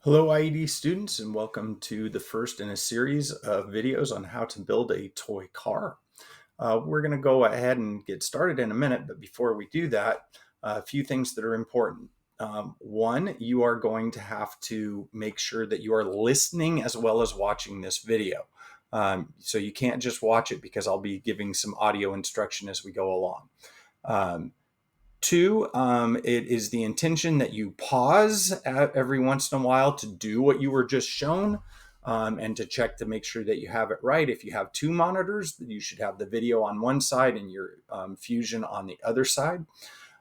Hello, IED students, and welcome to the first in a series of videos on how to build a toy car. We're going to go ahead and get started in a minute, but before we do that, a few things that are important. One, you are going to have to make sure that you are listening as well as watching this video. So you can't just watch it because I'll be giving some audio instruction as we go along. Um, Two, it is the intention that you pause every once in a while to do what you were just shown, and to check to make sure that you have it right. If you have two monitors, you should have the video on one side and your Fusion on the other side.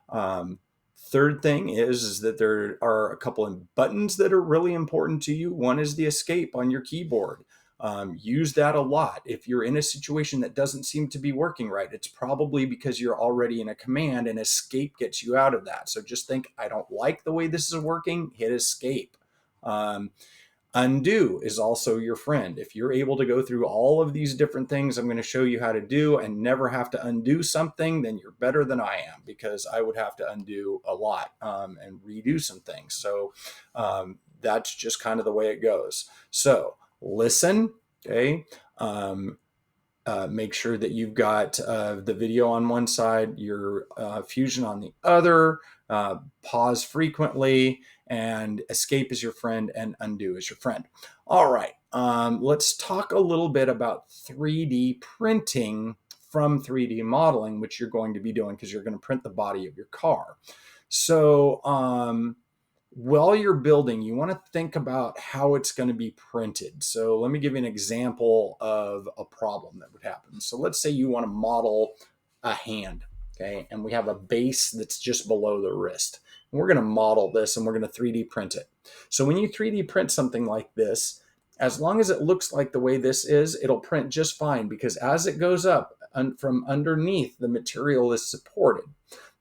Um, Third thing is that there are a couple of buttons that are really important to you. One is the escape on your keyboard. Use that a lot. If you're in a situation that doesn't seem to be working right, it's probably because you're already in a command and escape gets you out of that. So just think, I don't like the way this is working, hit escape. Um, Undo is also your friend. If you're able to go through all of these different things I'm going to show you how to do and never have to undo something, then you're better than I am, because I would have to undo a lot and redo some things. So that's just kind of the way it goes. So listen, okay? Make sure that you've got the video on one side, your Fusion on the other. Pause frequently, and escape is your friend, and undo is your friend. All right, let's talk a little bit about 3D printing from 3D modeling, which you're going to be doing because you're going to print the body of your car. So while you're building, you want to think about how it's going to be printed. So let me give you an example of a problem that would happen. So let's say you want to model a hand, okay? And we have a base that's just below the wrist. And we're going to model this and we're going to 3D print it. So when you 3D print something like this, as long as it looks like the way this is, it'll print just fine, because as it goes up from underneath, the material is supported.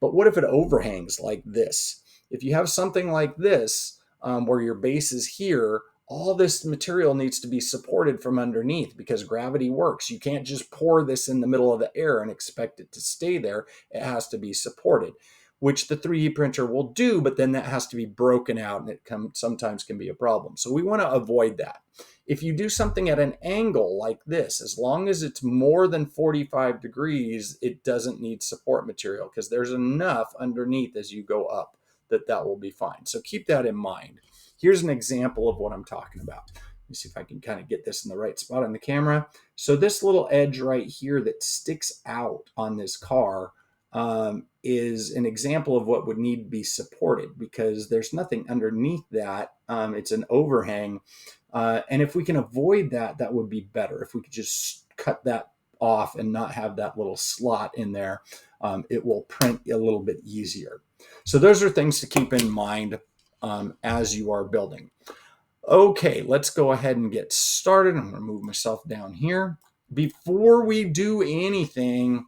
But what if it overhangs like this? If you have something like this, where your base is here, all this material needs to be supported from underneath because gravity works. You can't just pour this in the middle of the air and expect it to stay there. It has to be supported, which the 3D printer will do, but then that has to be broken out, and it sometimes can be a problem. So we want to avoid that. If you do something at an angle like this, as long as it's more than 45 degrees, it doesn't need support material because there's enough underneath as you go up that will be fine. So keep that in mind. Here's an example of what I'm talking about. Let me see if I can kind of get this in the right spot on the camera. So this little edge right here that sticks out on this car is an example of what would need to be supported, because there's nothing underneath that. It's an overhang. And if we can avoid that, that would be better. If we could just cut that off and not have that little slot in there, it will print a little bit easier. So those are things to keep in mind as you are building. Okay, let's go ahead and get started. I'm going to move myself down here. Before we do anything,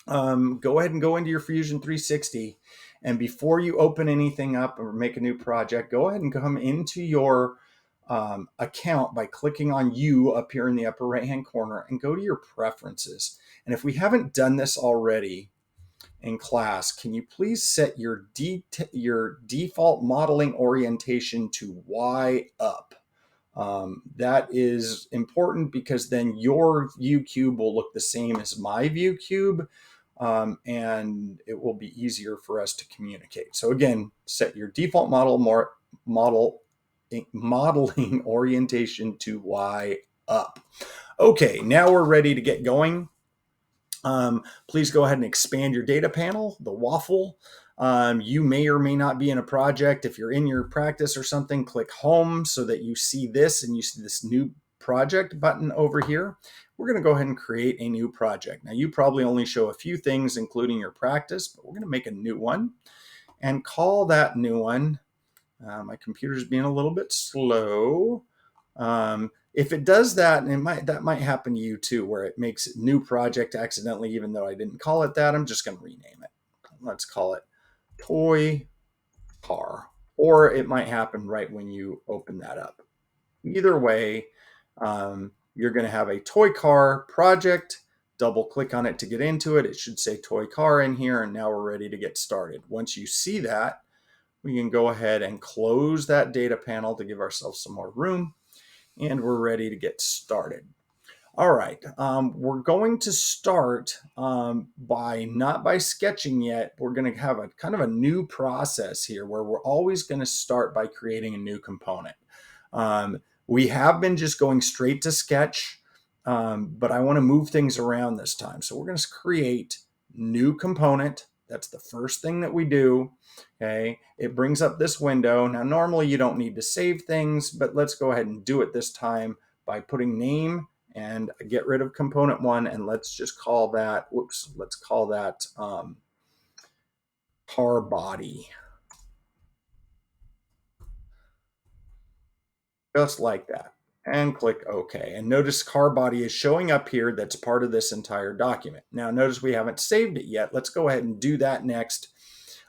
go ahead and go into your Fusion 360. And before you open anything up or make a new project, go ahead and come into your account by clicking on You up here in the upper right hand corner and go to your preferences. And if we haven't done this already in class, can you please set your default modeling orientation to Y up? That is important because then your view cube will look the same as my view cube, and it will be easier for us to communicate. So again, set your default modeling orientation to Y up. Okay, now we're ready to get going. Please go ahead and expand your data panel, the waffle. You may or may not be in a project. If you're in your practice or something, click home so that you see this and you see this new project button over here. We're going to go ahead and create a new project. Now, you probably only show a few things, including your practice, but we're going to make a new one and call that new one. My computer's being a little bit slow. If it does that, and that might happen to you too, where it makes a new project accidentally, even though I didn't call it that, I'm just going to rename it. Let's call it Toy Car, or it might happen right when you open that up. Either way, you're going to have a toy car project. Double click on it to get into it. It should say toy car in here, and now we're ready to get started. Once you see that, We can go ahead and close that data panel to give ourselves some more room, and we're ready to get started. All right, we're going to start by not by sketching yet. We're going to have a kind of a new process here where we're always going to start by creating a new component. We have been just going straight to sketch, but I want to move things around this time. So we're going to create new component. That's the first thing that we do. Okay, it brings up this window. Now, normally you don't need to save things, but let's go ahead and do it this time by putting name and get rid of component one, and let's just call that, let's call that car body. Just like that. And click OK. And notice car body is showing up here. That's part of this entire document. Now notice we haven't saved it yet. Let's go ahead and do that next.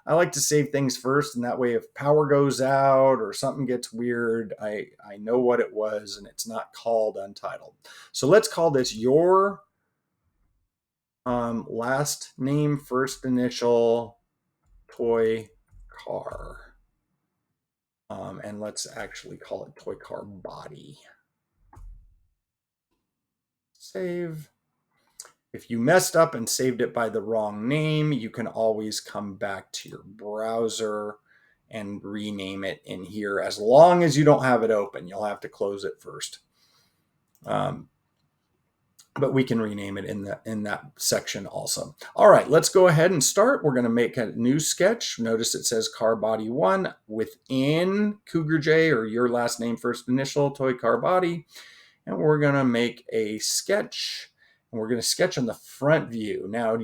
I like to save things first, and that way if power goes out or something gets weird, I know what it was and it's not called untitled. So let's call this your last name, first initial, toy car. And let's actually call it toy car body. Save. If you messed up and saved it by the wrong name, you can always come back to your browser and rename it in here, as long as you don't have it open. You'll have to close it first. But we can rename it in that section also. All right, let's go ahead and start. We're going to make a new sketch. Notice it says car body 1 within Cougar J, or your last name, first initial, toy car body. And we're going to make a sketch. And we're going to sketch on the front view. Now,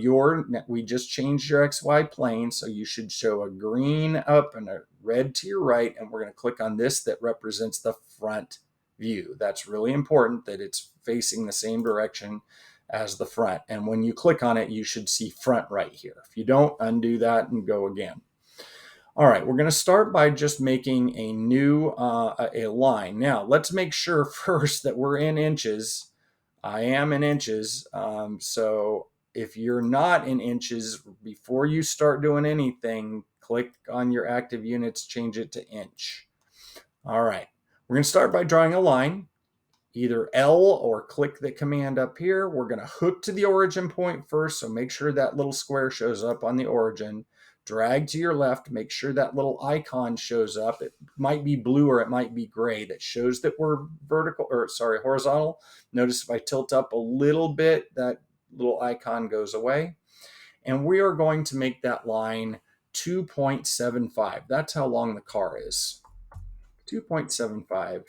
we just changed your XY plane, so you should show a green up and a red to your right. And we're going to click on this that represents the front view. That's really important, that it's facing the same direction as the front. And when you click on it, you should see front right here. If you don't, undo that and go again. All right, we're going to start by just making a new a line. Now, let's make sure first that we're in inches. I am in inches. So if you're not in inches, before you start doing anything, click on your active units, change it to inch. All right, we're going to start by drawing a line. Either L or click the command up here. We're going to hook to the origin point first, so make sure that little square shows up on the origin. Drag to your left, make sure that little icon shows up. It might be blue or it might be gray. That shows that we're horizontal. Notice if I tilt up a little bit, that little icon goes away. And we are going to make that line 2.75. That's how long the car is. 2.75,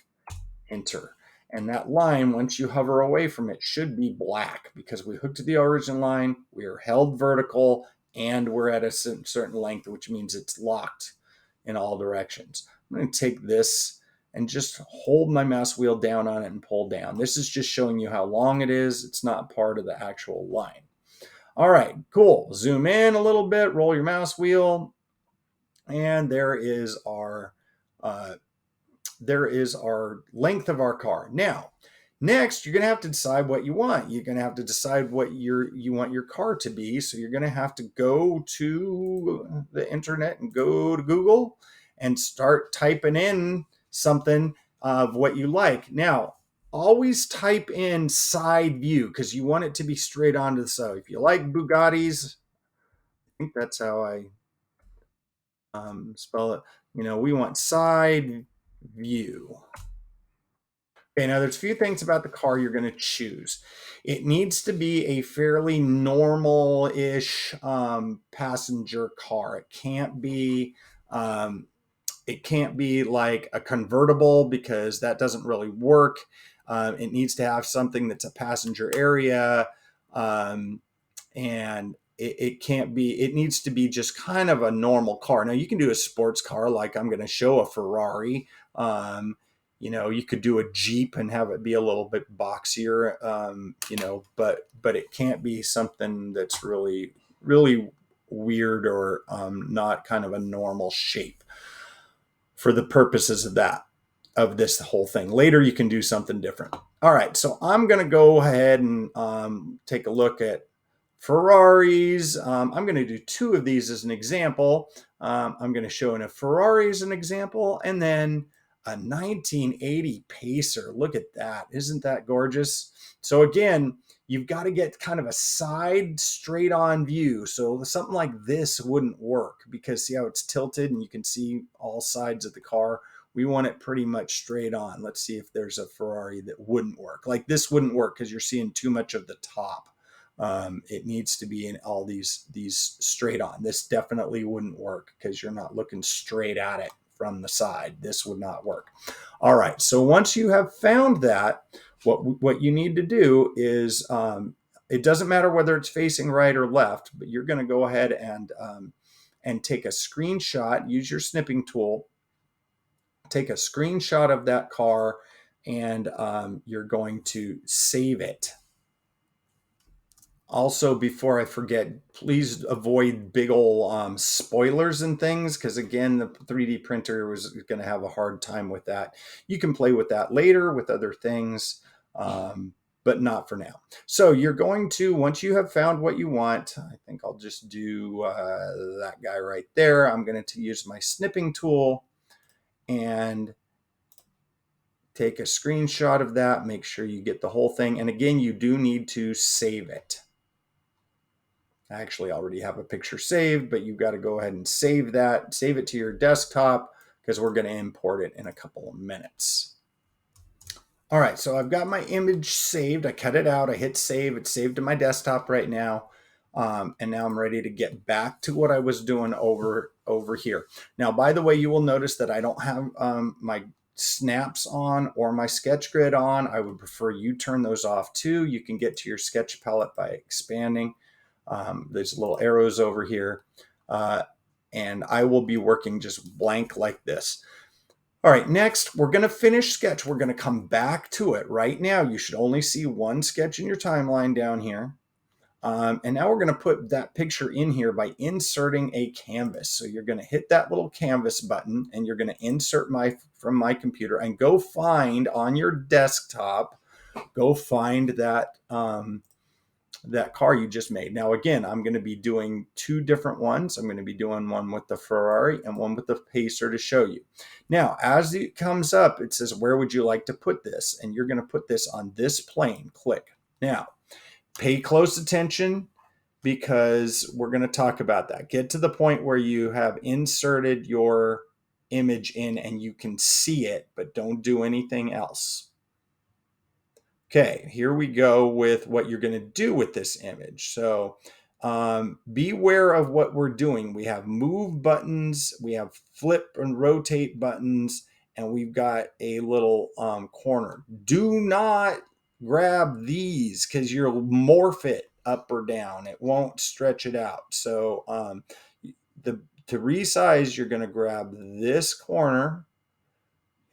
enter. And that line, once you hover away from it, should be black, because we hooked to the origin line, we are held vertical, and we're at a certain length, which means it's locked in all directions. I'm going to take this and just hold my mouse wheel down on it and pull down. This is just showing you how long it is. It's not part of the actual line. All right, cool. Zoom in a little bit, roll your mouse wheel, and there is our length of our car. Now, next, you're going to have to decide what you want. You're going to have to decide what you want your car to be. So you're going to have to go to the internet and go to Google and start typing in something of what you like. Now, always type in side view, because you want it to be straight onto the side. If you like Bugattis, I think that's how I spell it. We want side view. Okay, now there's a few things about the car you're going to choose. It needs to be a fairly normal-ish passenger car. It can't be like a convertible, because that doesn't really work. It needs to have something that's a passenger area, and it needs to be just kind of a normal car. Now, you can do a sports car, like I'm going to show a Ferrari. You could do a Jeep and have it be a little bit boxier, but it can't be something that's really, really weird or not kind of a normal shape for the purposes of this whole thing. Later, you can do something different. All right, so I'm going to go ahead and take a look at Ferraris. I'm going to do two of these as an example. I'm going to show in a Ferrari as an example, and then a 1980 Pacer. Look at that. Isn't that gorgeous? So again, you've got to get kind of a side straight on view. So something like this wouldn't work because see how it's tilted and you can see all sides of the car. We want it pretty much straight on. Let's see if there's a Ferrari that wouldn't work. Like this wouldn't work because you're seeing too much of the top. It needs to be in all these straight on. This definitely wouldn't work because you're not looking straight at it from the side. This would not work. All right. So once you have found that, what you need to do is it doesn't matter whether it's facing right or left, but you're going to go ahead and take a screenshot. Use your snipping tool. Take a screenshot of that car, and you're going to save it. Also, before I forget, please avoid big old spoilers and things because, again, the 3D printer was going to have a hard time with that. You can play with that later with other things, but not for now. So you're going to, once you have found what you want, I think I'll just do that guy right there. I'm going to use my snipping tool and take a screenshot of that. Make sure you get the whole thing. And again, you do need to save it. I actually already have a picture saved, but you've got to go ahead and save that. Save it to your desktop because we're going to import it in a couple of minutes. All right, so I've got my image saved. I cut it out. I hit save. It's saved to my desktop right now. And now I'm ready to get back to what I was doing over here. Now, by the way, you will notice that I don't have my snaps on or my sketch grid on. I would prefer you turn those off too. You can get to your sketch palette by expanding. There's little arrows over here, and I will be working just blank like this. All right, next we're going to finish sketch. We're going to come back to it. Right now, you should only see one sketch in your timeline down here. And now we're going to put that picture in here by inserting a canvas. So you're going to hit that little canvas button and you're going to insert from my computer and go find on your desktop, go find that that car you just made. Now, again, I'm going to be doing two different ones. I'm going to be doing one with the Ferrari and one with the Pacer to show you. Now, as it comes up, it says, where would you like to put this? And you're going to put this on this plane. Click. Now, pay close attention because we're going to talk about that. Get to the point where you have inserted your image in and you can see it, but don't do anything else. Okay, here we go with what you're going to do with this image. So beware of what we're doing. We have move buttons, we have flip and rotate buttons, and we've got a little corner. Do not grab these because you'll morph it up or down. It won't stretch it out. So to resize, you're going to grab this corner,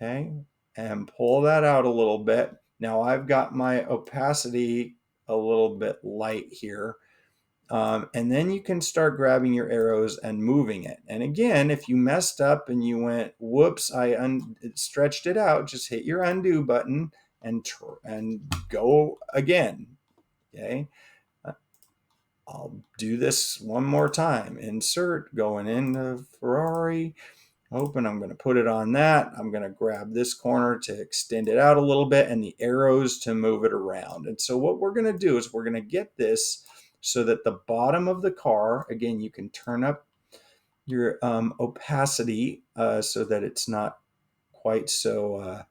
okay, and pull that out a little bit. Now I've got my opacity a little bit light here. And then you can start grabbing your arrows and moving it. And again, if you messed up and you went, whoops, it stretched it out, just hit your undo button and go again. Okay. I'll do this one more time. Insert, going into Ferrari. Open, I'm going to put it on that. I'm going to grab this corner to extend it out a little bit and the arrows to move it around. And so what we're going to do is we're going to get this so that the bottom of the car, again, you can turn up your opacity so that it's not quite so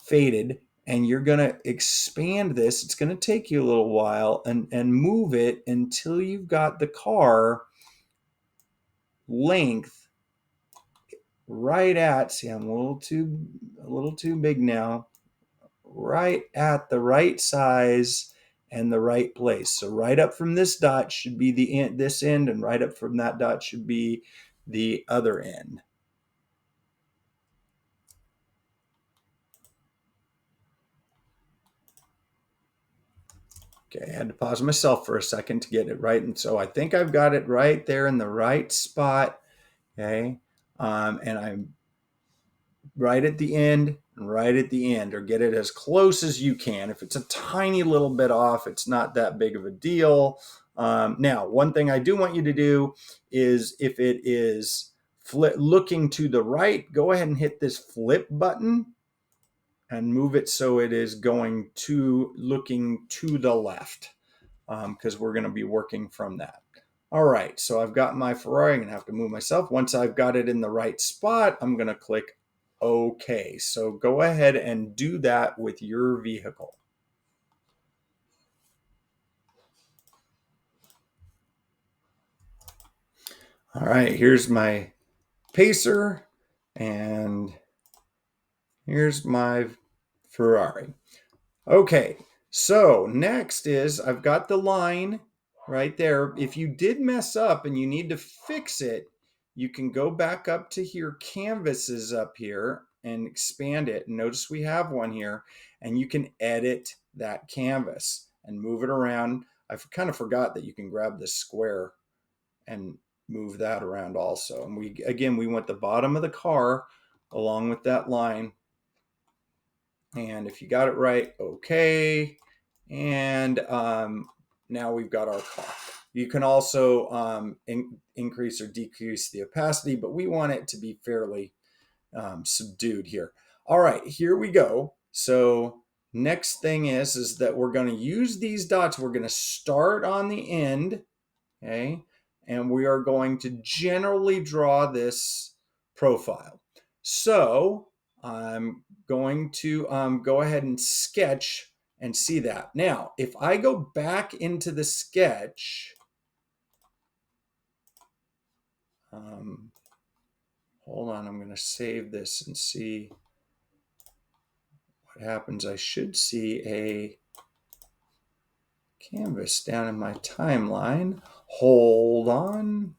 faded. And you're going to expand this. It's going to take you a little while and move it until you've got the car length right at, see, I'm a little too big now, right at the right size and the right place. So right up from this dot should be this end, and right up from that dot should be the other end. Okay, I had to pause myself for a second to get it right. And so I think I've got it right there in the right spot. Okay. And I'm right at the end. right at the end, or get it as close as you can. If it's a tiny little bit off, it's not that big of a deal. Now, one thing I do want you to do is if it is looking to the right, go ahead and hit this flip button and move it so it is going to looking to the left, because we're going to be working from that. All right, so I've got my Ferrari. I'm going to have to move myself. Once I've got it in the right spot, I'm going to click OK. So go ahead and do that with your vehicle. All right, here's my Pacer, and here's my Ferrari. Okay, so next is I've got the line right there. If you did mess up and you need to fix it, you can go back up to your canvases up here and expand it. Notice we have one here, and you can edit that canvas and move it around. I kind of forgot that you can grab this square and move that around also. And we want the bottom of the car along with that line. And if you got it right, okay. And now we've got our car. You can also increase or decrease the opacity, but we want it to be fairly subdued here. All right, here we go. So next thing is that we're going to use these dots. We're going to start on the end, okay? And we are going to generally draw this profile. So I'm going to go ahead and sketch and see that. Now, if I go back into the sketch, hold on, I'm going to save this and see what happens. I should see a canvas down in my timeline. Hold on.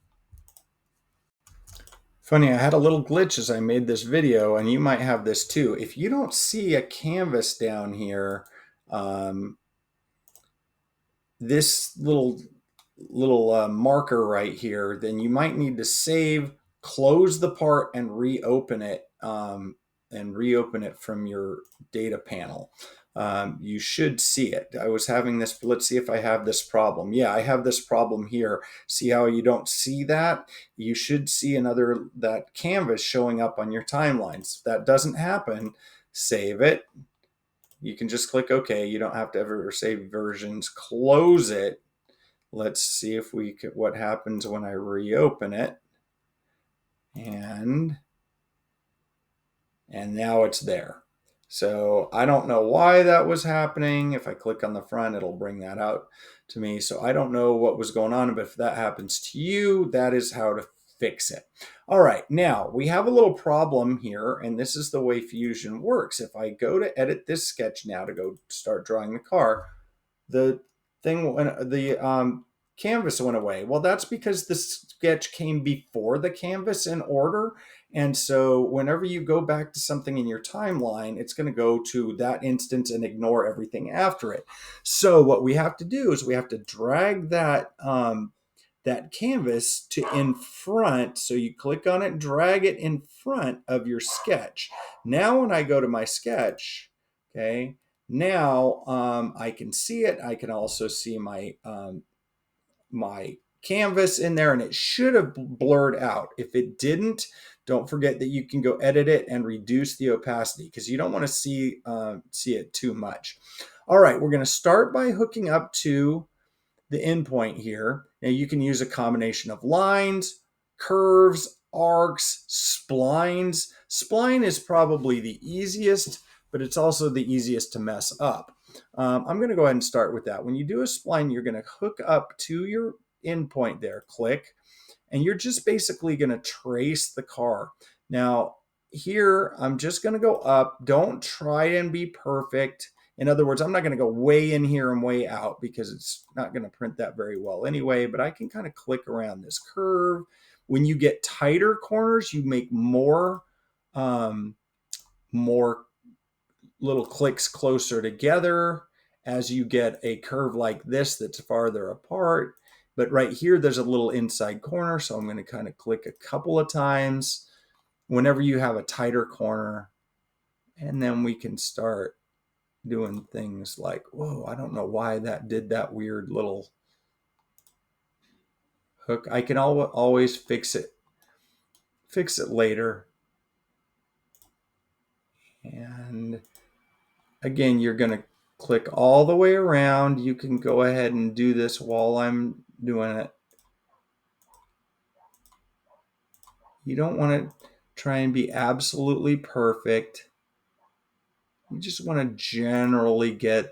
Funny, I had a little glitch as I made this video, and you might have this too. If you don't see a canvas down here, this little marker right here, then you might need to save, close the part, and reopen it from your data panel. You should see it. I was having this, let's see if I have this problem. Yeah, I have this problem here. See how you don't see that? You should see that canvas showing up on your timelines. If that doesn't happen, save it. You can just click OK. You don't have to ever save versions. Close it. Let's see if what happens when I reopen it. And now it's there. So I don't know why that was happening. If I click on the front, it'll bring that out to me. So I don't know what was going on, but if that happens to you, that is how to fix it. All right, now we have a little problem here, and this is the way Fusion works. If I go to edit this sketch now to go start drawing the car, the canvas went away. Well, that's because the sketch came before the canvas in order. And so whenever you go back to something in your timeline, it's going to go to that instance and ignore everything after it. So what we have to do is we have to drag that canvas to in front. So you click on it, drag it in front of your sketch. Now when I go to my sketch, okay, now I can see it. I can also see my my canvas in there, and it should have blurred out. If it didn't, don't forget that you can go edit it and reduce the opacity, because you don't want to see it too much. All right, we're going to start by hooking up to the endpoint here. Now you can use a combination of lines, curves, arcs, splines. Spline is probably the easiest, but it's also the easiest to mess up. I'm going to go ahead and start with that. When you do a spline, you're going to hook up to your endpoint there, click, and you're just basically going to trace the car. Now, here, I'm just going to go up. Don't try and be perfect. In other words, I'm not going to go way in here and way out because it's not going to print that very well anyway, but I can kind of click around this curve. When you get tighter corners, you make more little clicks closer together. As you get a curve like this that's farther apart. But right here, there's a little inside corner, so I'm going to kind of click a couple of times. Whenever you have a tighter corner, And then we can start doing things like, whoa, I don't know why that did that weird little hook. I can always fix it later. And again, you're going to click all the way around. You can go ahead and do this while I'm doing it. You don't want to try and be absolutely perfect. You just want to generally get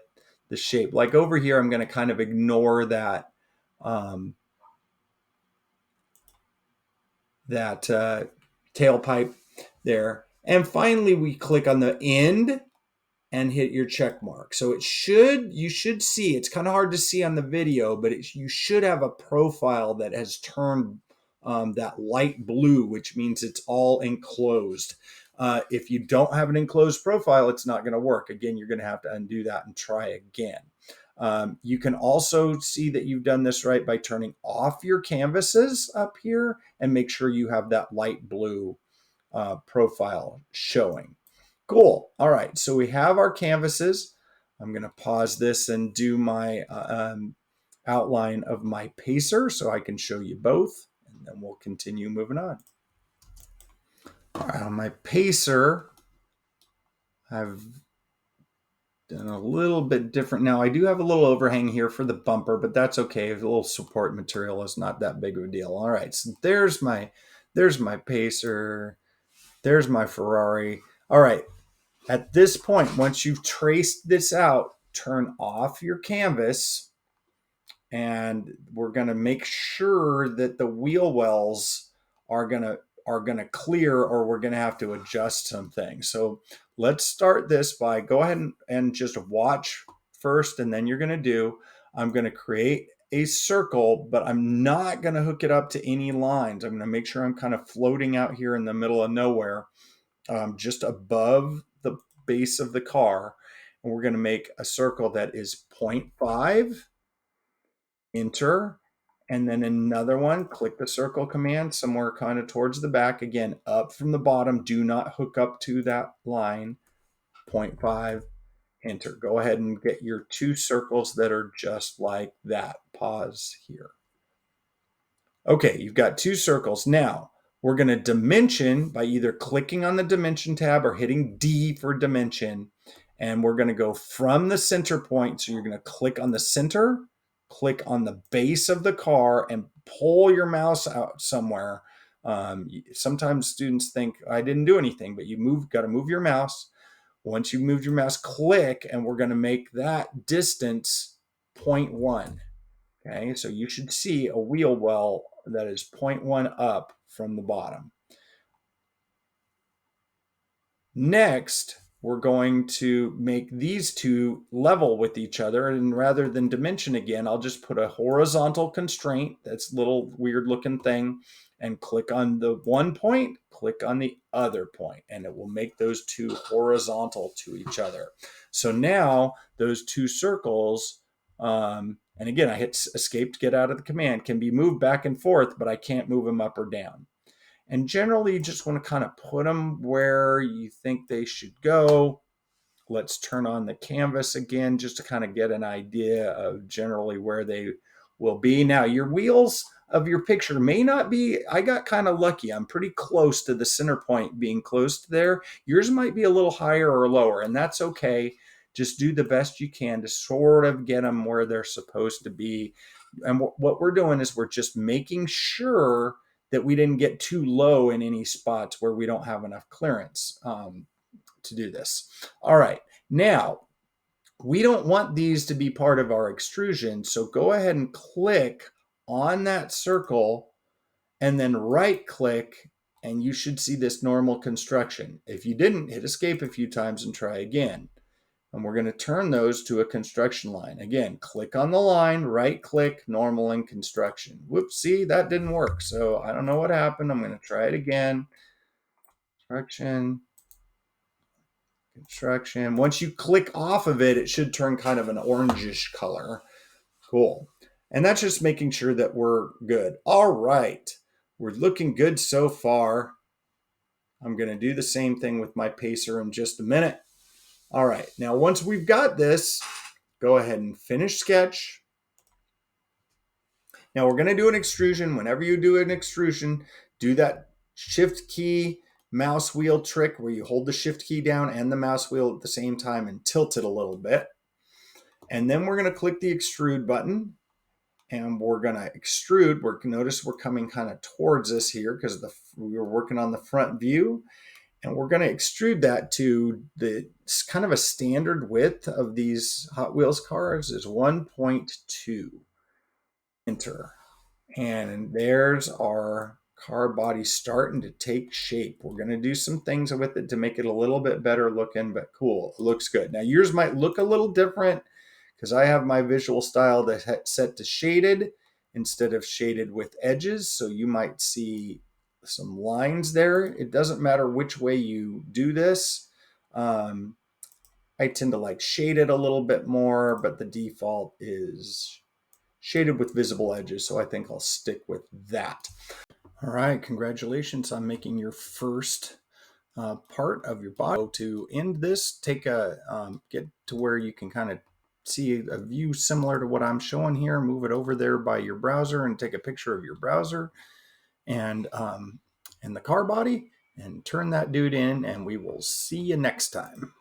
the shape. Like over here, I'm going to kind of ignore that tailpipe there. And finally, we click on the end and hit your check mark. So you should see, it's kind of hard to see on the video, but you should have a profile that has turned that light blue, which means it's all enclosed. If you don't have an enclosed profile, it's not going to work. Again, you're going to have to undo that and try again. You can also see that you've done this right by turning off your canvases up here and make sure you have that light blue profile showing. Cool. All right. So we have our canvases. I'm going to pause this and do my outline of my pacer so I can show you both, and then we'll continue moving on. All right, on my pacer, I've done a little bit different. Now I do have a little overhang here for the bumper, but that's okay. A little support material is not that big of a deal. All right, so there's my pacer. There's my Ferrari. All right, at this point, once you've traced this out, turn off your canvas, and we're going to make sure that the wheel wells are going to clear, or we're going to have to adjust some things. So let's start this by go ahead and just watch first, and then I'm going to create a circle, but I'm not going to hook it up to any lines. I'm going to make sure I'm kind of floating out here in the middle of nowhere, just above the base of the car. And we're going to make a circle that is 0.5, enter, and then another one, click the circle command somewhere kind of towards the back. Again, up from the bottom, do not hook up to that line, 0.5, enter. Go ahead and get your two circles that are just like that. Pause here. Okay, you've got two circles. Now, we're going to dimension by either clicking on the dimension tab or hitting D for dimension. And we're going to go from the center point. So you're going to click on the center, click on the base of the car, and pull your mouse out somewhere. Sometimes students think I didn't do anything, but got to move your mouse. Once you've moved your mouse, click, and we're going to make that distance 0.1. Okay, so you should see a wheel well that is 0.1 up from the bottom. Next, we're going to make these two level with each other, and rather than dimension again, I'll just put a horizontal constraint, that's a little weird looking thing, and click on the one point, click on the other point, and it will make those two horizontal to each other. So now those two circles, and again, I hit escape to get out of the command, can be moved back and forth, but I can't move them up or down. And generally, you just want to kind of put them where you think they should go. Let's turn on the canvas again just to kind of get an idea of generally where they will be. Now, your wheels of your picture may not be, I got kind of lucky. I'm pretty close to the center point being close to there. Yours might be a little higher or lower, and that's okay. Just do the best you can to sort of get them where they're supposed to be. And what we're doing is we're just making sure that we didn't get too low in any spots where we don't have enough clearance to do this. All right, now we don't want these to be part of our extrusion, so go ahead and click on that circle and then right click, and you should see this normal construction. If you didn't, hit escape a few times and try again. And we're going to turn those to a construction line. Again, click on the line, right click, normal and construction. Whoops, see, that didn't work. So I don't know what happened. I'm going to try it again. Construction. Once you click off of it, it should turn kind of an orangish color. Cool. And that's just making sure that we're good. All right. We're looking good so far. I'm going to do the same thing with my pacer in just a minute. All right, now once we've got this, go ahead and finish sketch. Now we're going to do an extrusion. Whenever you do an extrusion, do that shift key mouse wheel trick where you hold the shift key down and the mouse wheel at the same time and tilt it a little bit. And then we're going to click the extrude button and we're going to extrude. Notice we're coming kind of towards us here because we were working on the front view. And we're going to extrude that to kind of a standard width of these Hot Wheels cars is 1.2. Enter. And there's our car body starting to take shape. We're going to do some things with it to make it a little bit better looking, but cool. It looks good. Now yours might look a little different because I have my visual style that's set to shaded instead of shaded with edges. So you might see some lines there. It doesn't matter which way you do this. I tend to like shade it a little bit more, but the default is shaded with visible edges. So I think I'll stick with that. All right, congratulations on making your first part of your body. So to end this, get to where you can kind of see a view similar to what I'm showing here. Move it over there by your browser and take a picture of your browser and the car body and turn that dude in, and we will see you next time.